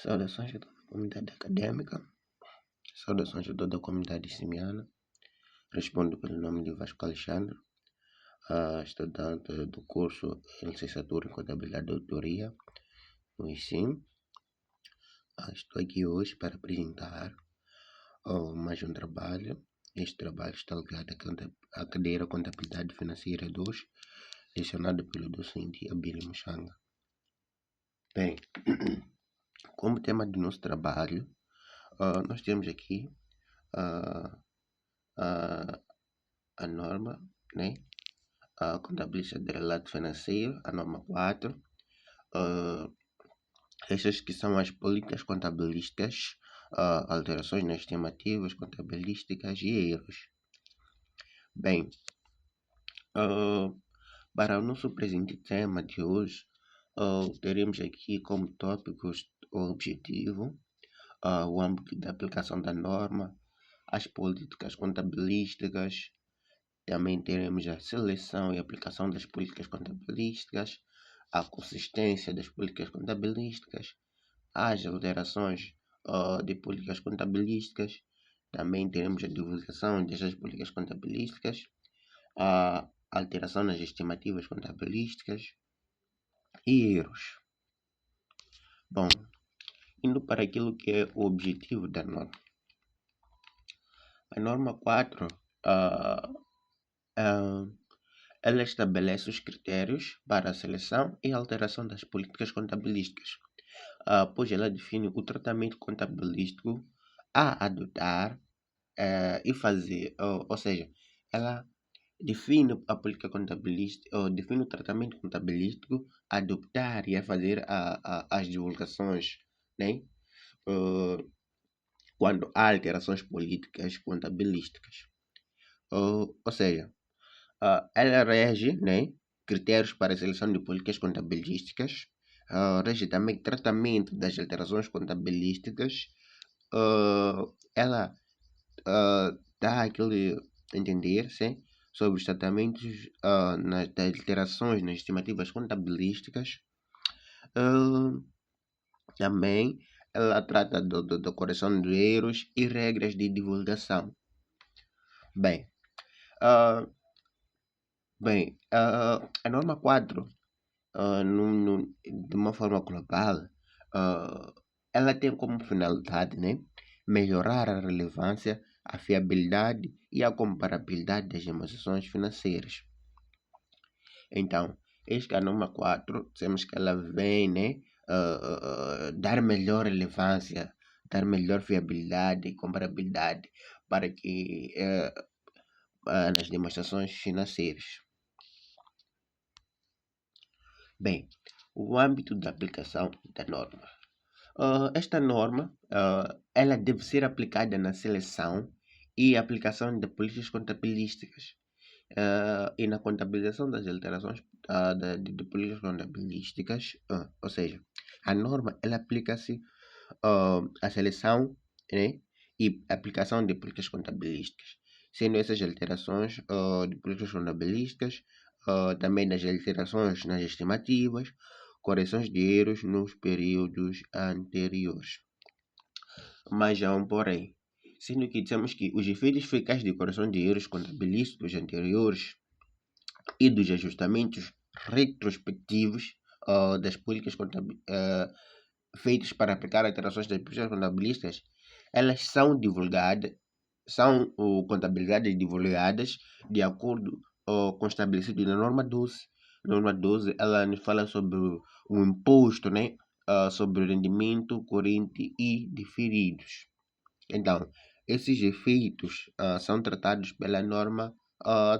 Saudações a toda a comunidade acadêmica, saudações a toda a comunidade simiana. Respondo pelo nome de Vasco Alexandre, estudante do curso de Licenciatura em Contabilidade e Auditoria no ICIM. Estou aqui hoje para apresentar mais um trabalho. Este trabalho está ligado à cadeira Contabilidade Financeira 2, lecionado pelo docente Abílio Muxanga. Bem, como tema do nosso trabalho, nós temos aqui a norma, né? A contabilista de relato financeiro, a norma 4. Estas que são as políticas contabilísticas, alterações nas estimativas contabilísticas e erros. Bem, para o nosso presente tema de hoje, teremos aqui como tópicos o objetivo, o âmbito de aplicação da norma, as políticas contabilísticas. Também teremos a seleção e aplicação das políticas contabilísticas, a consistência das políticas contabilísticas, as alterações de políticas contabilísticas. Também teremos a divulgação dessas políticas contabilísticas, a alteração nas estimativas contabilísticas e erros. Bom, indo para aquilo que é o objetivo da norma. A norma 4, ela estabelece os critérios para a seleção e alteração das políticas contabilísticas, pois ela define o tratamento contabilístico a adotar e fazer, ou seja, ela define a política contabilística, ou define o tratamento contabilístico a adoptar e a fazer as divulgações, né? Quando há alterações políticas contabilísticas. Ou seja, ela rege, né, critérios para a seleção de políticas contabilísticas, rege também tratamento das alterações contabilísticas, ela dá aquele entender, sim, sobre os tratamentos das alterações nas estimativas contabilísticas. Também ela trata da correção de erros e regras de divulgação. Bem, a norma 4, de uma forma global, ela tem como finalidade, né, melhorar a relevância, a fiabilidade e a comparabilidade das demonstrações financeiras. Então, esta norma 4, dizemos que ela vem, né, dar melhor relevância, dar melhor fiabilidade e comparabilidade para que nas demonstrações financeiras. Bem, o âmbito da aplicação da norma. Esta norma ela deve ser aplicada na seleção e aplicação de políticas contabilísticas e na contabilização das alterações de políticas contabilísticas, ou seja, a norma ela aplica-se à seleção, né, e aplicação de políticas contabilísticas, sendo essas alterações de políticas contabilísticas também nas alterações nas estimativas, correções de erros nos períodos anteriores. Mas há um porém, sendo que dizemos que os efeitos fiscais de correção de erros contabilísticos anteriores e dos ajustamentos retrospectivos das políticas feitas para aplicar alterações das políticas contabilísticas, elas são divulgadas, são contabilizadas e divulgadas de acordo com o estabelecido na norma 12. A norma 12 ela nos fala sobre o imposto, né, sobre o rendimento corrente e diferidos. Então, esses efeitos são tratados pela norma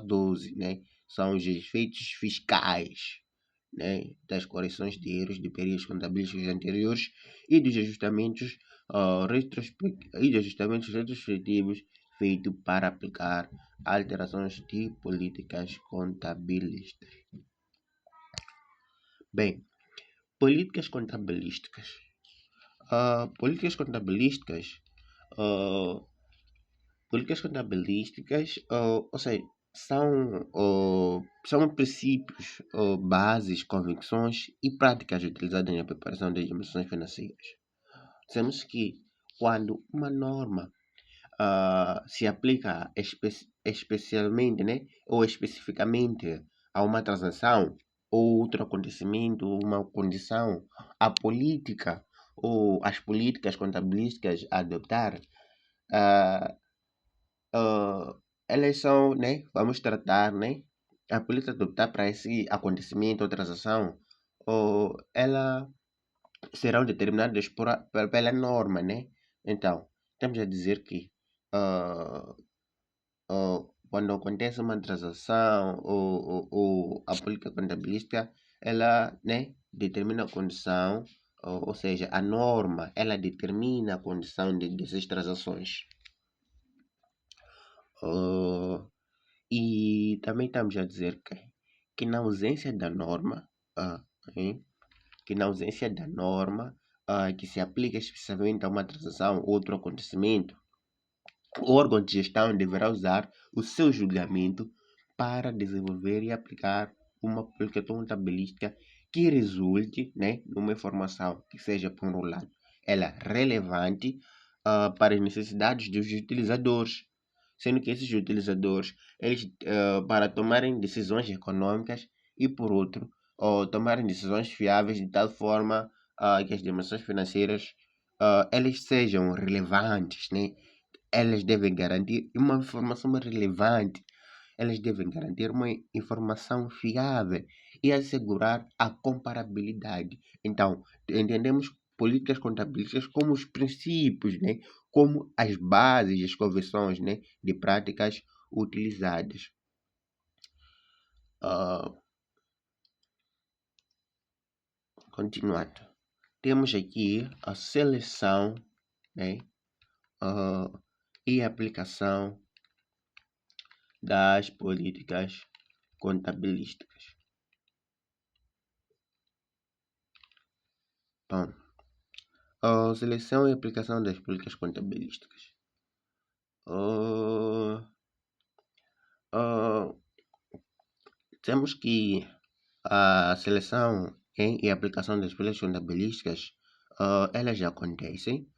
12, né? São os efeitos fiscais, né, das correções de erros de períodos contabilísticos anteriores e dos ajustamentos retrospectivos feitos para aplicar alterações de políticas contabilísticas. Bem, políticas contabilísticas. Políticas contabilísticas, ou seja, são princípios, bases, convicções e práticas utilizadas na preparação das demonstrações financeiras. Dizemos que quando uma norma se aplica especialmente, né, ou especificamente a uma transação ou outro acontecimento, uma condição, a política ou as políticas contabilísticas a adotar, ah, ah, elas são, né, vamos tratar, né, a política a adotar para esse acontecimento ou transação, ou ela serão determinadas pela norma, né? Então, estamos a dizer que ah, quando acontece uma transação ou a política contabilística, ela, né, determina a condição, ou seja, a norma, ela determina a condição dessas transações. Ah, e também estamos a dizer que na ausência da norma, hein, que na ausência da norma que se aplica especificamente a uma transação ou outro acontecimento, o órgão de gestão deverá usar o seu julgamento para desenvolver e aplicar uma política contabilística que resulte, né, numa informação que seja, por um lado, ela relevante para as necessidades dos utilizadores, sendo que esses utilizadores, eles, para tomarem decisões econômicas e, por outro, tomarem decisões fiáveis de tal forma que as dimensões financeiras elas sejam relevantes, né? Elas devem garantir uma informação relevante, elas devem garantir uma informação fiável e assegurar a comparabilidade. Então, entendemos políticas contabilísticas como os princípios, né? Como as bases, as convenções, né? De práticas utilizadas. Ah, continuando. Temos aqui a seleção, né? ah, e aplicação das políticas contabilísticas. Bom, a seleção e aplicação das políticas contabilísticas. Ah, ah, temos que a seleção e aplicação das políticas contabilísticas, elas já acontecem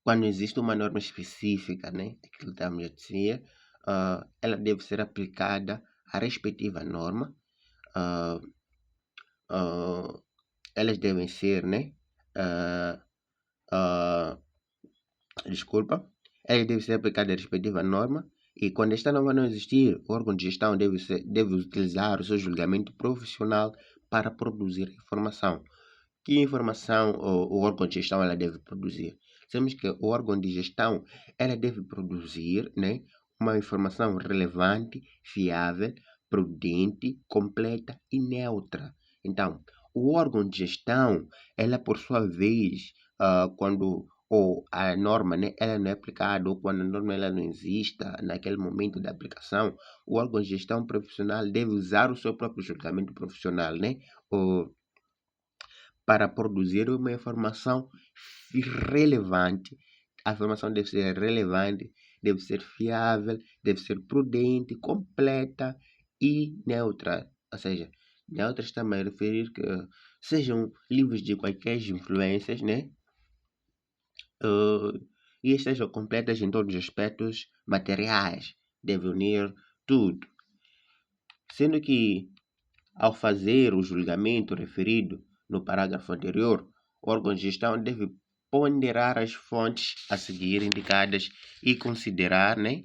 quando existe uma norma específica, né? Aquilo que estamos a dizer, ela deve ser aplicada à respectiva norma. ah, ah, Elas devem ser, né? ah, ah, Desculpa, ela deve ser aplicada a respectiva norma e quando esta norma não existir, o órgão de gestão deve utilizar o seu julgamento profissional para produzir informação. Que informação o órgão de gestão ela deve produzir? Sabemos que o órgão de gestão ela deve produzir, né, uma informação relevante, fiável, prudente, completa e neutra. Então, o órgão de gestão, ela por sua vez, quando ou a norma, né, ela não é aplicada, ou quando a norma ela não exista naquele momento da aplicação, o órgão de gestão profissional deve usar o seu próprio julgamento profissional, né, ou para produzir uma informação relevante. A informação deve ser relevante, deve ser fiável, deve ser prudente, completa e neutra. Ou seja, neutra está-me a referir que sejam livres de quaisquer influências, né? E estejam completas em todos os aspectos materiais. Deve unir tudo. Sendo que ao fazer o julgamento referido no parágrafo anterior, o órgão de gestão deve ponderar as fontes a seguir indicadas e considerar, né,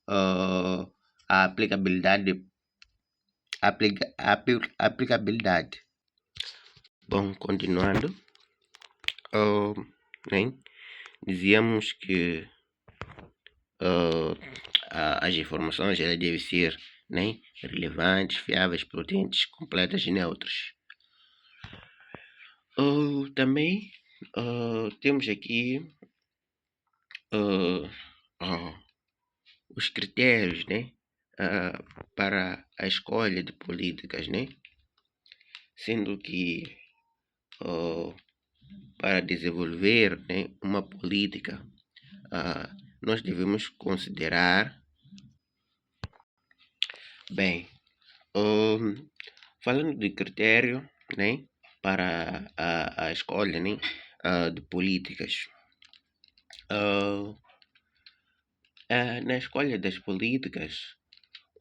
a aplicabilidade. Bom, continuando, né, dizíamos que as informações elas devem ser, né, relevantes, fiáveis, prudentes, completas e neutras. Também temos aqui uh, uh, os critérios, né, para a escolha de políticas, né, sendo que para desenvolver, né, uma política nós devemos considerar bem, falando de critério, né, para a escolha, né, de políticas. Ah, na escolha das políticas,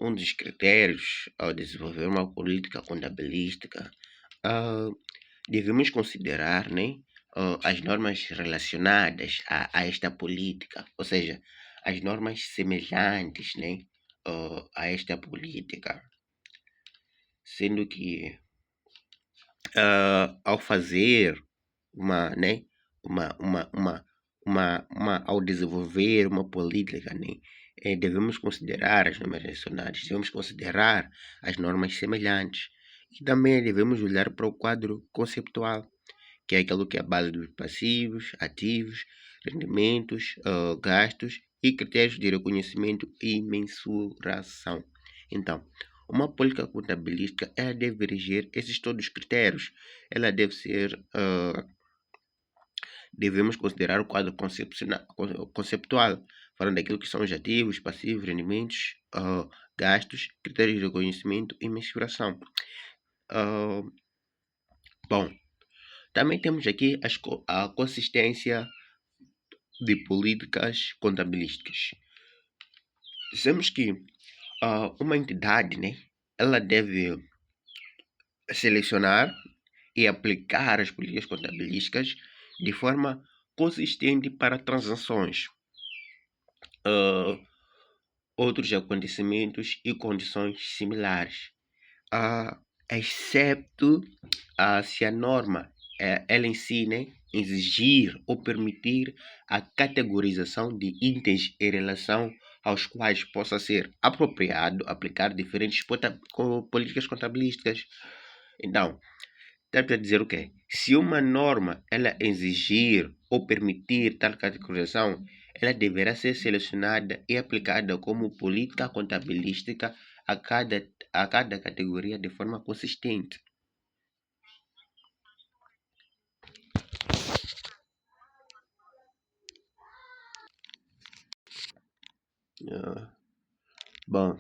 um dos critérios ao desenvolver uma política contabilística, ah, devemos considerar, né, as normas relacionadas a esta política, ou seja, as normas semelhantes, né, a esta política, sendo que ao fazer uma, né, ao desenvolver uma política, né, devemos considerar as normas nacionais, devemos considerar as normas semelhantes e também devemos olhar para o quadro conceptual, que é aquilo que é a base dos passivos, ativos, rendimentos, gastos e critérios de reconhecimento e mensuração. Então, uma política contabilística ela deve reger esses todos os critérios. Ela deve ser devemos considerar o quadro conceptual, falando daquilo que são os ativos, passivos, rendimentos, gastos, critérios de reconhecimento e mensuração. Ah, bom, também temos aqui a consistência de políticas contabilísticas. Dizemos que uma entidade, né, ela deve selecionar e aplicar as políticas contabilísticas de forma consistente para transações, outros acontecimentos e condições similares, excepto se a norma ela em si, né, exigir ou permitir a categorização de itens em relação aos quais possa ser apropriado aplicar diferentes políticas contabilísticas. Então, dá para dizer o quê? Se uma norma ela exigir ou permitir tal categorização, ela deverá ser selecionada e aplicada como política contabilística a cada categoria de forma consistente. Ah, bom,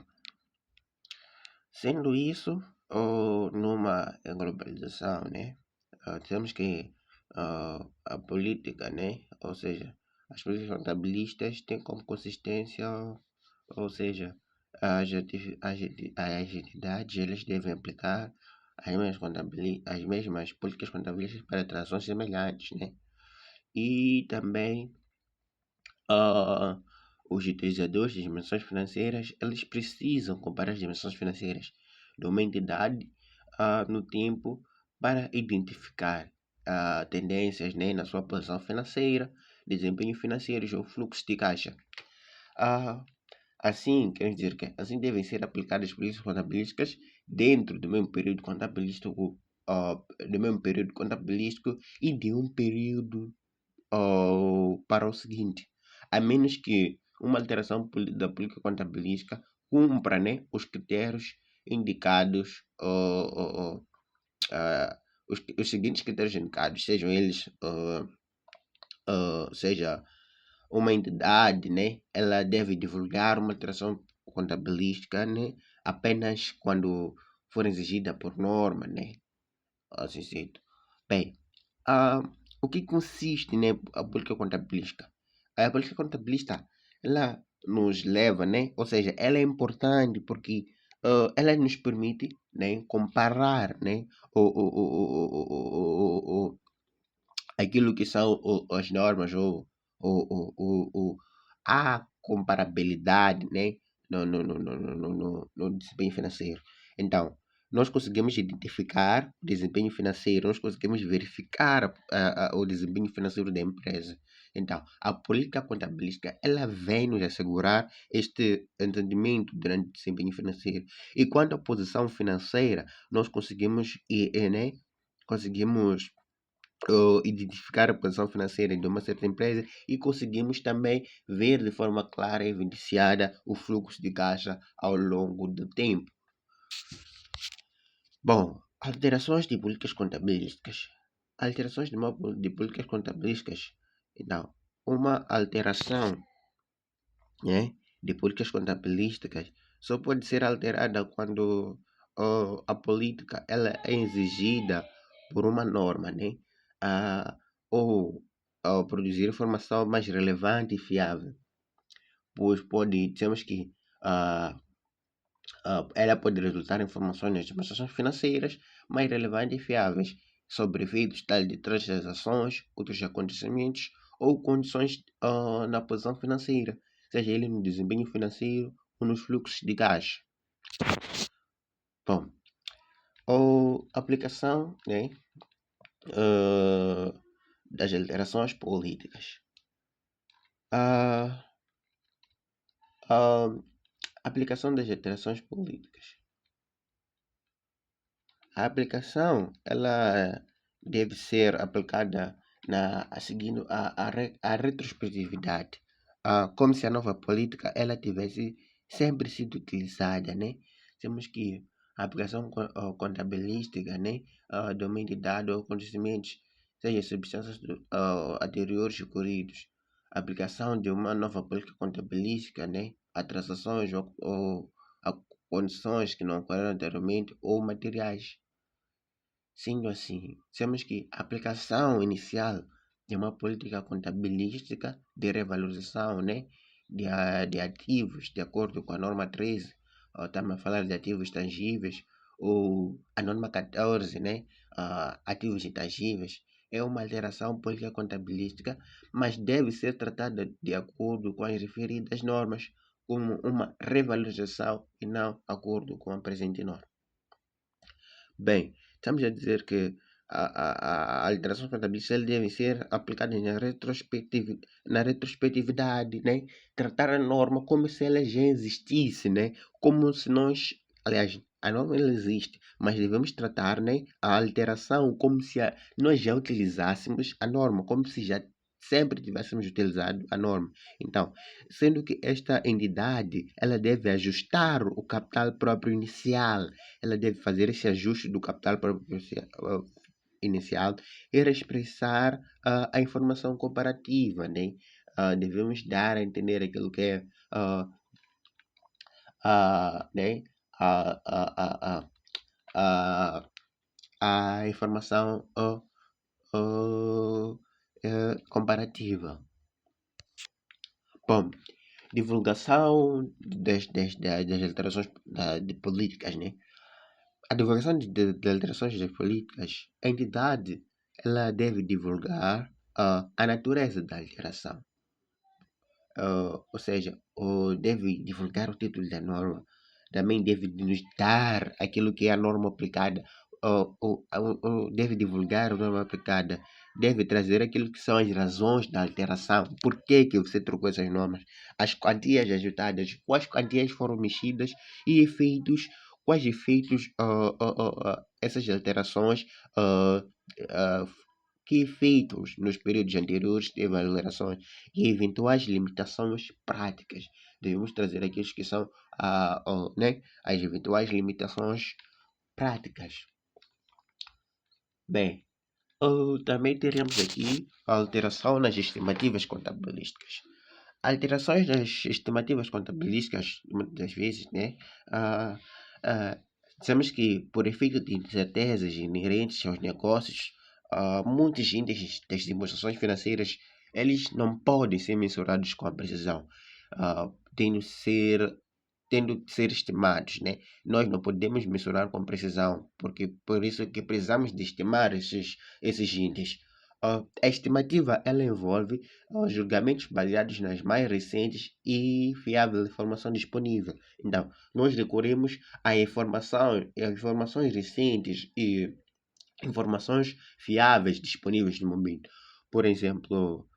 sendo isso, ou numa globalização, né, temos que a política, né, ou seja, as políticas contabilistas têm como consistência, ou seja, as entidades elas devem aplicar as mesmas políticas contabilísticas para transações semelhantes, né, e também ah, os utilizadores de dimensões financeiras, eles precisam comparar as dimensões financeiras de uma entidade no tempo para identificar tendências, né, na sua posição financeira, desempenho financeiro ou fluxo de caixa. Ah, assim, quer dizer que assim devem ser aplicadas políticas contabilísticas dentro do mesmo período contabilístico, e de um período para o seguinte, a menos que uma alteração da política contabilística cumpra, né, os critérios indicados, os seguintes critérios indicados, sejam eles, seja uma entidade, né, ela deve divulgar uma alteração contabilística, né, apenas quando for exigida por norma, né, assim sendo. Bem, ah, o que consiste, né, a política contabilística? A política contabilista, ela nos leva, né, ou seja, ela é importante porque ela nos permite, né, comparar, né, o, aquilo que são as normas a comparabilidade, né, no desempenho financeiro. Então, nós conseguimos identificar o desempenho financeiro, nós conseguimos verificar o desempenho financeiro da empresa. Então, a política contabilística, ela vem nos assegurar este entendimento durante o desempenho financeiro. E quanto à posição financeira, nós conseguimos, né, conseguimos identificar a posição financeira de uma certa empresa e conseguimos também ver de forma clara e evidenciada o fluxo de caixa ao longo do tempo. Bom, alterações de políticas contabilísticas. Alterações de políticas contabilísticas. Então, uma alteração, né, de políticas contabilísticas só pode ser alterada quando a política ela é exigida por uma norma, né? ou produzir informação mais relevante e fiável, pois dizemos que ah, ela pode resultar em informações nas demonstrações financeiras mais relevantes e fiáveis sobre efeitos tais de transações, outros acontecimentos ou condições na posição financeira, seja ele no desempenho financeiro ou nos fluxos de gás. Bom, ou aplicação, né, das alterações políticas. A aplicação das alterações políticas. A aplicação ela deve ser aplicada seguindo a retrospectividade, como se a nova política ela tivesse sempre sido utilizada, né? Temos que a aplicação contabilística, né, domínio de dados ou acontecimentos, seja substâncias anteriores ocorridos, a aplicação de uma nova política contabilística, né, a transações ou a condições que não ocorreram anteriormente ou materiais. Sendo assim, temos que a aplicação inicial de uma política contabilística de revalorização, né, de ativos, de acordo com a norma 13, estamos a falar de ativos tangíveis, ou a norma 14, né, ativos intangíveis, é uma alteração política contabilística, mas deve ser tratada de acordo com as referidas normas, como uma revalorização e não de acordo com a presente norma. Bem, estamos a dizer que a alteração contabilística deve ser aplicada na retrospectividade, né? Tratar a norma como se ela já existisse, né? Como se nós, aliás, a norma ela existe, mas devemos tratar, né, a alteração como se nós já utilizássemos a norma, como se já sempre tivéssemos utilizado a norma. Então, sendo que esta entidade ela deve ajustar o capital próprio inicial, ela deve fazer esse ajuste do capital próprio inicial e expressar a informação comparativa, né? Devemos dar a entender aquilo que é né? a, a, a, a, a informação comparativa. Bom, divulgação das alterações de políticas, né? A divulgação de alterações das políticas, a entidade ela deve divulgar a natureza da alteração, ou seja, deve divulgar o título da norma, também deve nos dar aquilo que é a norma aplicada, deve divulgar a norma aplicada, deve trazer aquilo que são as razões da alteração, por que você trocou essas normas, as quantias ajustadas, quais quantias foram mexidas e efeitos, quais efeitos essas alterações uh, uh, que efeitos nos períodos anteriores teve as alterações e eventuais limitações práticas. Devemos trazer aqueles que são né, as eventuais limitações práticas. Bem, também teremos aqui a alteração nas estimativas contabilísticas. Alterações nas estimativas contabilísticas, muitas das vezes, né, ah, ah, sabemos que por efeito de incertezas inerentes aos negócios, muitos índices das demonstrações financeiras eles não podem ser mensurados com a precisão, ah, tendo, ser, tendo de ser estimados, né? Nós não podemos mensurar com precisão, porque por isso que precisamos de estimar esses índices. A estimativa ela envolve julgamentos baseados nas mais recentes e fiável informação disponível. Então, nós recorremos a informações recentes e informações fiáveis disponíveis no momento. Por exemplo,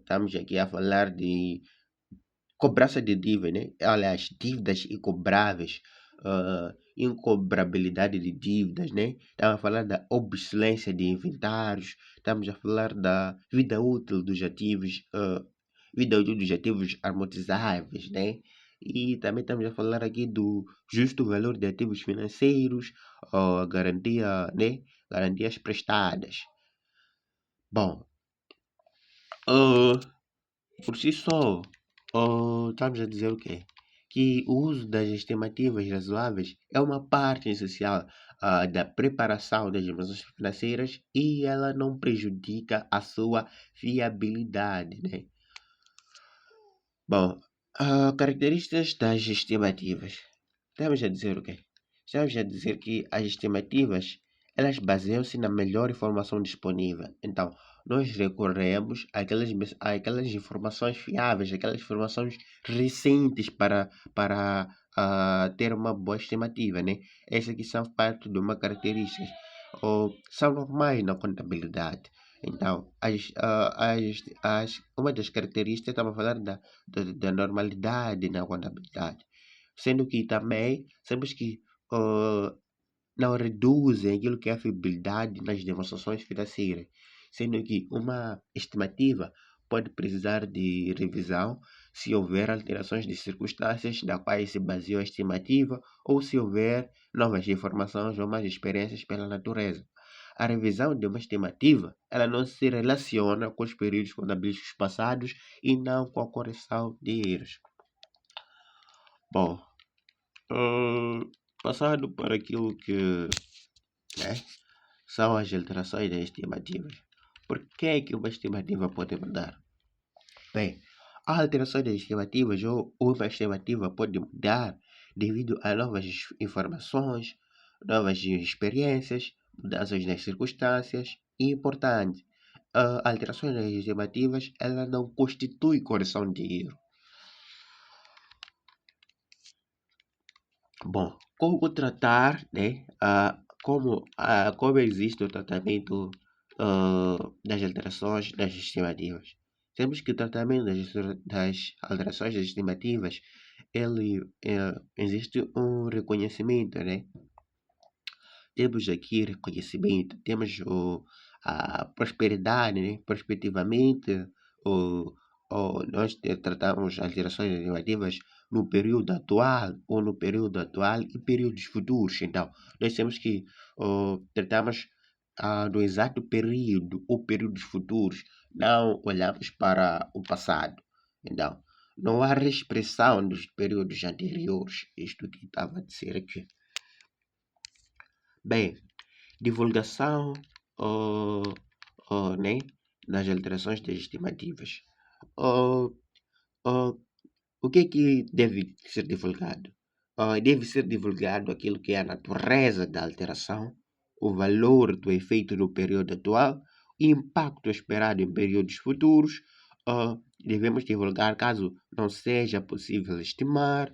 estamos aqui a falar de cobrança de dívida, né? Aliás, dívidas incobráveis, incobrabilidade de dívidas, né? Estamos a falar da obsolescência de inventários, estamos a falar da vida útil dos ativos amortizáveis, né? E também estamos a falar aqui do justo valor de ativos financeiros, garantia, né? Garantias prestadas. Bom, por si só, estamos a dizer o quê? Que o uso das estimativas razoáveis é uma parte essencial da preparação das informações financeiras e ela não prejudica a sua fiabilidade, né? Bom, características das estimativas. Estamos a dizer o quê? Estamos a dizer que as estimativas, elas baseiam-se na melhor informação disponível. Então, nós recorremos àquelas informações fiáveis, aquelas informações recentes para ter uma boa estimativa, né? Essas aqui são parte de uma característica, ou são normais na contabilidade. Então, uma das características, estamos a falar da normalidade na contabilidade. Sendo que também sabemos que ah, não reduzem aquilo que é a fiabilidade nas demonstrações financeiras, sendo que uma estimativa pode precisar de revisão se houver alterações de circunstâncias da quais se baseou a estimativa ou se houver novas informações ou mais experiências pela natureza. A revisão de uma estimativa, ela não se relaciona com os períodos contabilísticos passados e não com a correção de erros. Bom, passando para aquilo que, né, são as alterações das estimativas. Por que é que uma estimativa pode mudar? Bem, a alteração das estimativas ou uma estimativa pode mudar devido a novas informações, novas experiências, mudanças nas circunstâncias e, importante, a alteração das estimativas ela não constitui correção de erro. Bom, como tratar, né? Como existe o tratamento das alterações das estimativas? Temos que o tratamento das alterações das estimativas, existe um reconhecimento, né? Temos aqui reconhecimento, temos a prosperidade, né? Prospectivamente, o, nós tratamos alterações estimativas no período atual ou no período atual e períodos futuros. Então, nós temos que tratamos do exato período ou períodos futuros, não olhamos para o passado. Então, não há reexpressão dos períodos anteriores. Isto que estava a dizer aqui. Bem, divulgação né, das alterações das estimativas. Oh, oh, o que deve ser divulgado? Deve ser divulgado aquilo que é a natureza da alteração, o valor do efeito no período atual, o impacto esperado em períodos futuros. Devemos divulgar caso não seja possível estimar.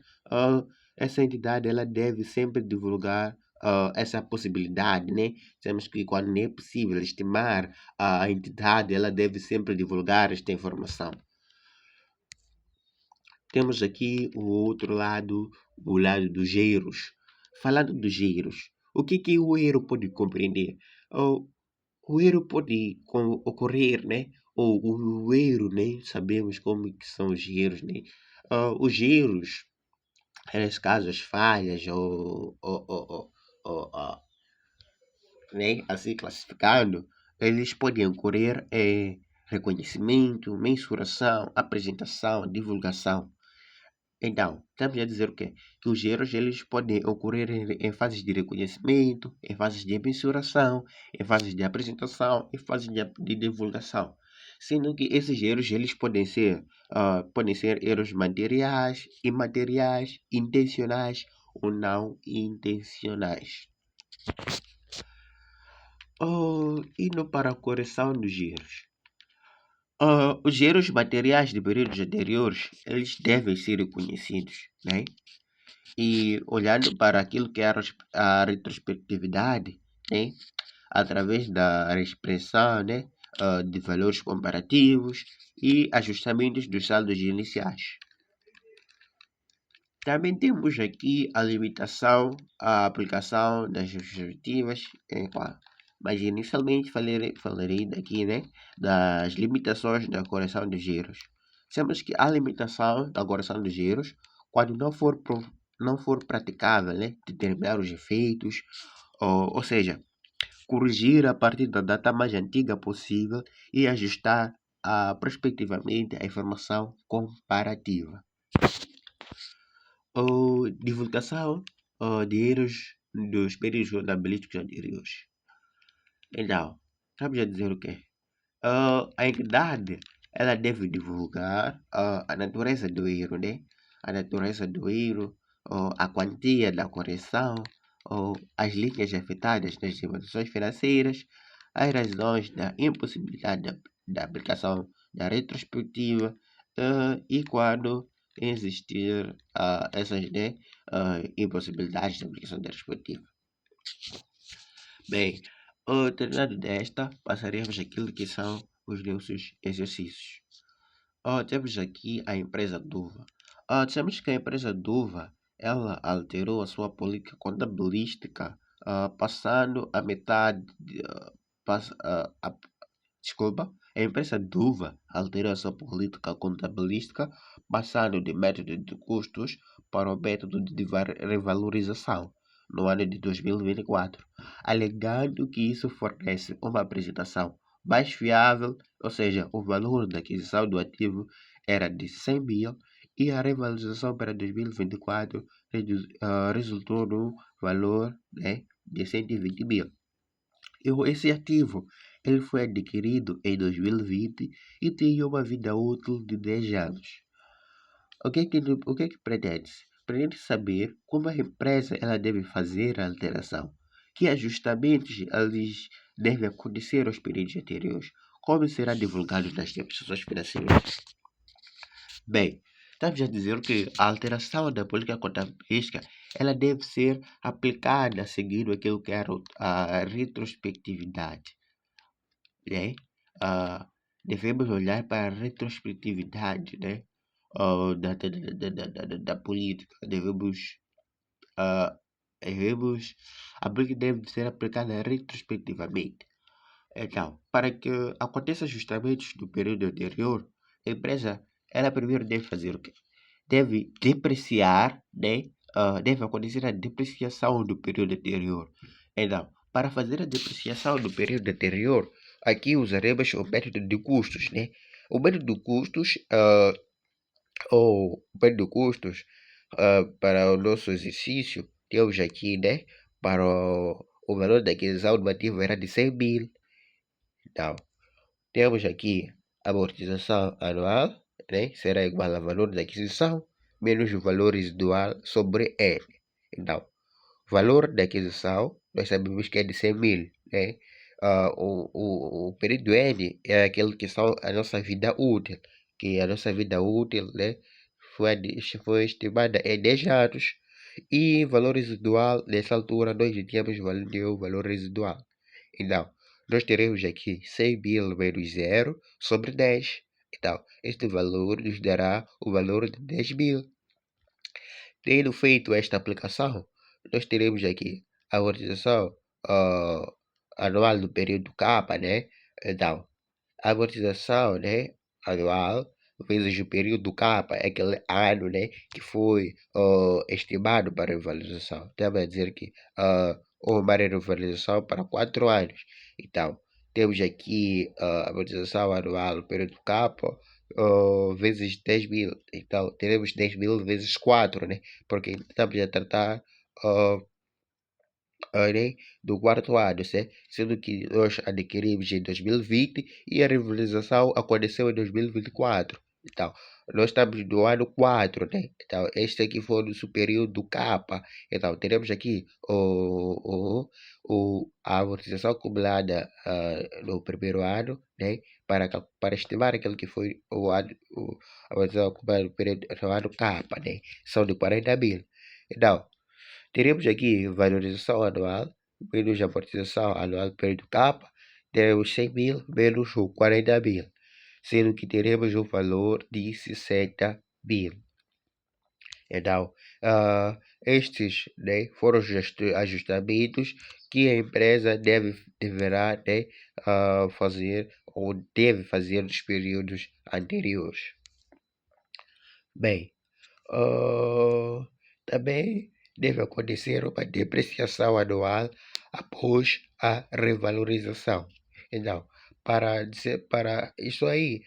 Essa entidade ela deve sempre divulgar essa possibilidade, né? Temos que quando não é possível estimar, a entidade ela deve sempre divulgar esta informação. Temos aqui o outro lado, o lado dos erros. Falando dos erros, o que o erro pode compreender? O erro pode ocorrer, né? Ou o erro, né? Sabemos como que são os erros, né? Os erros, nesse caso, as falhas, né? Assim classificando, eles podem ocorrer em reconhecimento, mensuração, apresentação, divulgação. Então, estamos a dizer o quê? Que os erros eles podem ocorrer em fases de reconhecimento, em fases de mensuração, em fases de apresentação, em fases de divulgação. Sendo que esses erros eles podem ser erros materiais, imateriais, intencionais ou não intencionais. Indo para a correção dos erros. Os erros materiais de períodos anteriores, eles devem ser reconhecidos, né? E olhando para aquilo que é a retrospectividade, né? Através da expressão, né? De valores comparativos e ajustamentos dos saldos iniciais. Também temos aqui a limitação à aplicação das objetivas, mas inicialmente falarei daqui, né, das limitações da correção de giros. Sabemos que a limitação da correção de giros, quando não for praticável, né, determinar os efeitos, ou seja, corrigir a partir da data mais antiga possível e ajustar prospectivamente a informação comparativa. Divulgação de erros dos períodos contabilísticos anteriores. Então, estamos a dizer o quê? A entidade ela deve divulgar a natureza do erro, né? A natureza do erro, ou a quantia da correção, ou as linhas afetadas nas devoluções financeiras, as razões da impossibilidade da aplicação da retrospectiva, e quando existir essas, né, impossibilidades de aplicação da retrospectiva. Bem, terminado desta, passaremos àquilo que são os nossos exercícios. Temos aqui a empresa Duva. Dissemos que a empresa Duva ela alterou a sua política contabilística, passando a metade. Pass- ah, a- Desculpa, a empresa Duva alterou a sua política contabilística, passando de método de custos para o método de revalorização no ano de 2024, alegando que isso fornece uma apresentação mais fiável, ou seja, o valor da aquisição do ativo era de 100 mil e a revalorização para 2024 resultou no valor, né, de 120 mil. Esse ativo ele foi adquirido em 2020 e tem uma vida útil de 10 anos. O que é que pretende? Pretende saber como a empresa ela deve fazer a alteração, que ajustamentos eles devem acontecer aos períodos anteriores, como será divulgado nas demonstrações financeiras. Bem, estamos a dizer que a alteração da política contabilística ela deve ser aplicada seguindo aquilo que é a retrospectividade, né? Devemos olhar para a retrospectividade, né? Da política. Ah, a política deve ser aplicada retrospectivamente. Então, para que aconteça ajustamentos do período anterior, a empresa, ela primeiro deve fazer o quê? Deve depreciar, né? Deve acontecer a depreciação do período anterior. Então, para fazer a depreciação do período anterior, aqui usaremos o método de custos, né? O método de custos, para o nosso exercício, temos aqui, né? Para o valor da aquisição do ativo era de 100 mil. Então, temos aqui a amortização anual, né? Será igual ao valor da aquisição menos o valor residual sobre N. Então, o valor da aquisição, nós sabemos que é de 100 mil, né? O período N é aquele que são a nossa vida útil, que a nossa vida útil, né? Foi estimada em 10 anos. E valor residual, nessa altura, nós já tínhamos o valor residual. Então, nós teremos aqui 100 mil menos 0 sobre 10. Então, este valor nos dará o valor de 10 mil. Tendo feito esta aplicação, nós teremos aqui a amortização anual do período K, né? Então, a amortização, né, anual vezes o período K, é aquele ano, né, que foi estimado para a revalorização. Estamos a dizer que uma revalorização para 4 anos. Então, temos aqui a amortização anual do período K, vezes 10 mil. Então, teremos 10 mil vezes 4, né? Porque estamos a tratar né, do quarto ano, sendo que nós adquirimos em 2020 e a revalorização aconteceu em 2024. Então, nós estamos no ano 4, né? Então, este aqui foi o nosso período K. Então, teremos aqui a amortização acumulada no primeiro ano, né? Para estimar aquele que foi a amortização acumulada no ano K, né? São de 40 mil. Então, teremos aqui valorização anual menos amortização anual do período K, teremos 100 mil menos o 40 mil, sendo que teremos um valor de 60 mil. Então, estes, né, foram os ajustamentos que a empresa deverá, né, fazer ou deve fazer nos períodos anteriores. Bem, também deve acontecer uma depreciação anual após a revalorização. Então, para isso aí,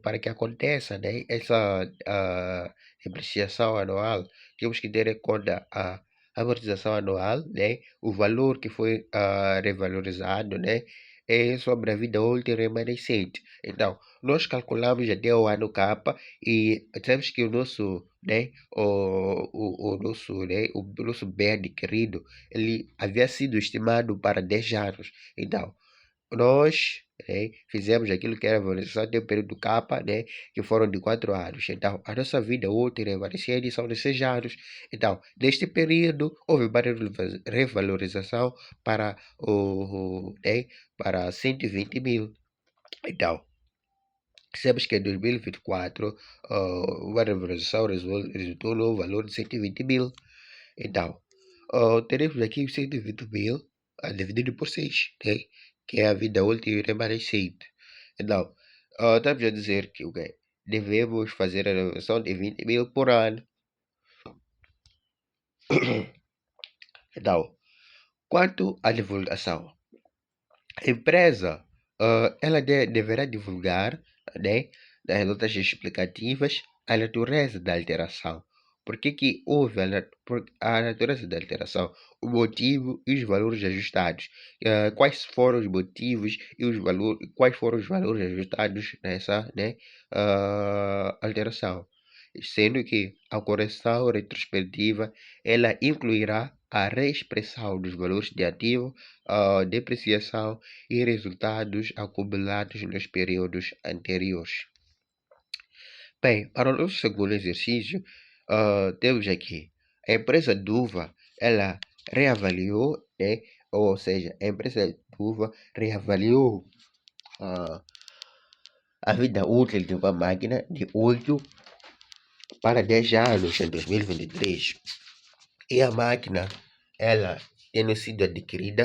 para que aconteça, né, essa depreciação anual, temos que ter em conta a amortização anual, né, o valor que foi revalorizado, né, é sobre a vida útil remanescente. Então, nós calculamos até o ano K e sabemos que o nosso, né, o nosso bem adquirido, ele havia sido estimado para 10 anos. Então, nós, né, fizemos aquilo que era a valorização até o período K, né, que foram de 4 anos. Então, a nossa vida útil remanescente são de 6 anos. Então, neste período, houve uma revalorização para né, para 120 mil. Então, sabemos que em 2024, uma revalorização resultou no valor de 120 mil. Então, teremos aqui os 120 mil dividido por 6, né? Que é a vida útil remanescente. Então, estamos a dizer que okay, devemos fazer a renovação de 20 mil por ano. Então, quanto à divulgação, a empresa ela deverá divulgar, né, nas notas explicativas a natureza da alteração. Por que houve a natureza da alteração, o motivo e os valores ajustados. Quais foram os motivos e os valores, quais foram os valores ajustados nessa, né, alteração. Sendo que a correção retrospectiva ela incluirá a reexpressão dos valores de ativo, depreciação e resultados acumulados nos períodos anteriores. Bem, para o nosso segundo exercício, temos aqui a empresa Duva, ela reavaliou, né? Ou seja, a empresa Duva reavaliou a vida útil de uma máquina de 8 para 10 anos em 2023. E a máquina, ela tendo sido adquirida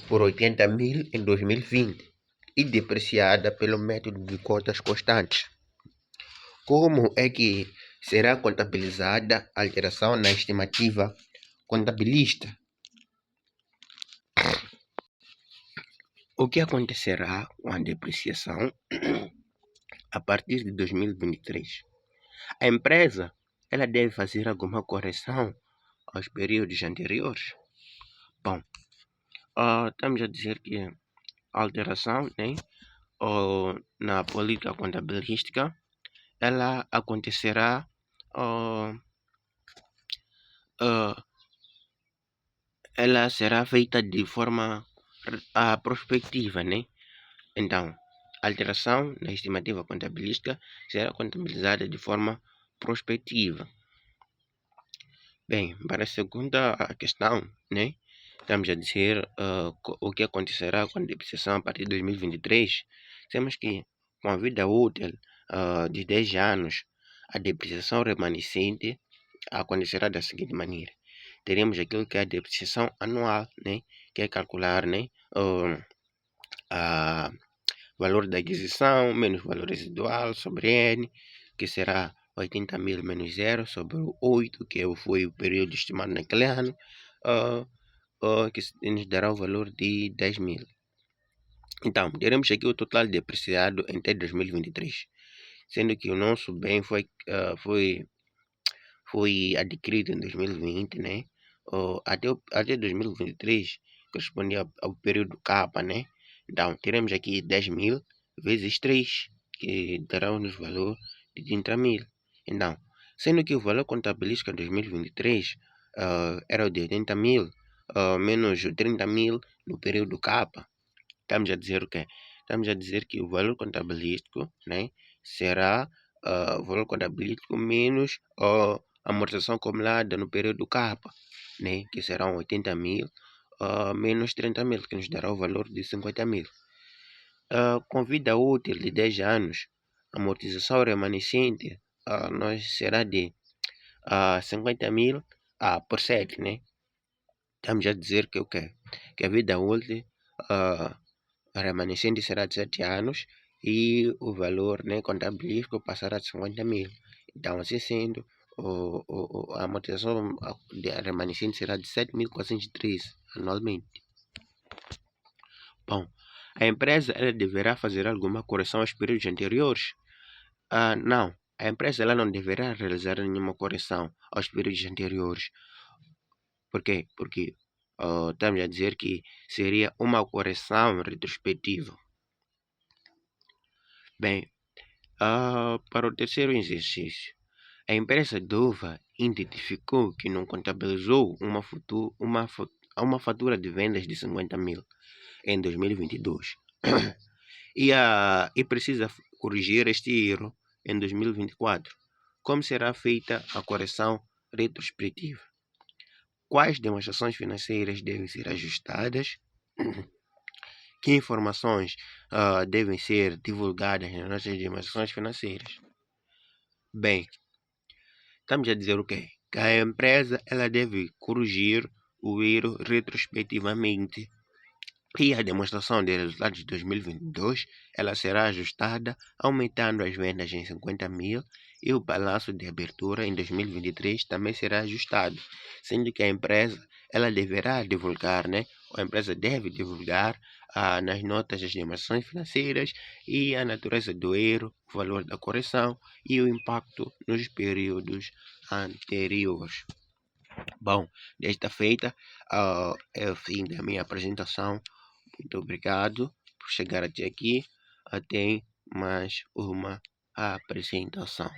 por 80 mil em 2020 e depreciada pelo método de contas constantes. Como é que será contabilizada a alteração na estimativa contabilista? O que acontecerá com a depreciação a partir de 2023? A empresa ela deve fazer alguma correção aos períodos anteriores? Bom, estamos a dizer que a alteração, né, na política contabilística ela acontecerá ela será feita de forma prospectiva, né? Então, a alteração na estimativa contabilística será contabilizada de forma prospectiva. Bem, para a segunda questão, né? Estamos a dizer o que acontecerá com a depreciação a partir de 2023. Temos que, com a vida útil de 10 anos, a depreciação remanescente acontecerá da seguinte maneira. Teremos aquilo que é a depreciação anual, né? Que é calcular, né? A valor da aquisição menos valor residual sobre N, que será 80 mil menos 0 sobre 8, que foi o período estimado naquele ano, que nos dará o valor de 10 mil. Então, teremos aqui o total depreciado até 2023, sendo que o nosso bem foi adquirido em 2020, né? Até 2023 correspondia ao período K, né? Então, teremos aqui 10 mil vezes 3, que dará-nos valor de 30 mil. Então, sendo que o valor contabilístico em 2023 era o de 80 mil, menos 30 mil no período K, estamos a dizer o quê? Estamos a dizer que o valor contabilístico, né, será o valor contabilístico menos a amortização acumulada no período K, né, que serão 80 mil menos 30 mil, que nos dará o valor de 50 mil. Com vida útil de 10 anos, a amortização remanescente será de 50 mil por 7, né? Estamos a dizer que o quê? Que a vida útil remanescente será de 7 anos e o valor, né, contabilístico passará de 50 mil. Então, assim sendo, a amortização remanescente será de 7.413 anualmente. Bom, a empresa ela deverá fazer alguma correção aos períodos anteriores? Não, a empresa ela não deverá realizar nenhuma correção aos períodos anteriores. Por quê? Porque estamos a dizer que seria uma correção retrospectiva. Bem, para o terceiro exercício, a empresa Dova identificou que não contabilizou uma fatura de vendas de 50 mil em 2022 e precisa corrigir este erro em 2024. Como será feita a correção retrospectiva? Quais demonstrações financeiras devem ser ajustadas? Que informações devem ser divulgadas nas nossas demonstrações financeiras? Bem, estamos a dizer o quê? Que a empresa ela deve corrigir o erro retrospectivamente e a demonstração de resultados de 2022 ela será ajustada, aumentando as vendas em 50 mil e o balanço de abertura em 2023 também será ajustado, sendo que a empresa ela deverá divulgar, né? A empresa deve divulgar nas notas as demonstrações financeiras e a natureza do erro, o valor da correção e o impacto nos períodos anteriores. Bom, desta feita é o fim da minha apresentação. Muito obrigado por chegar até aqui. Até mais uma apresentação.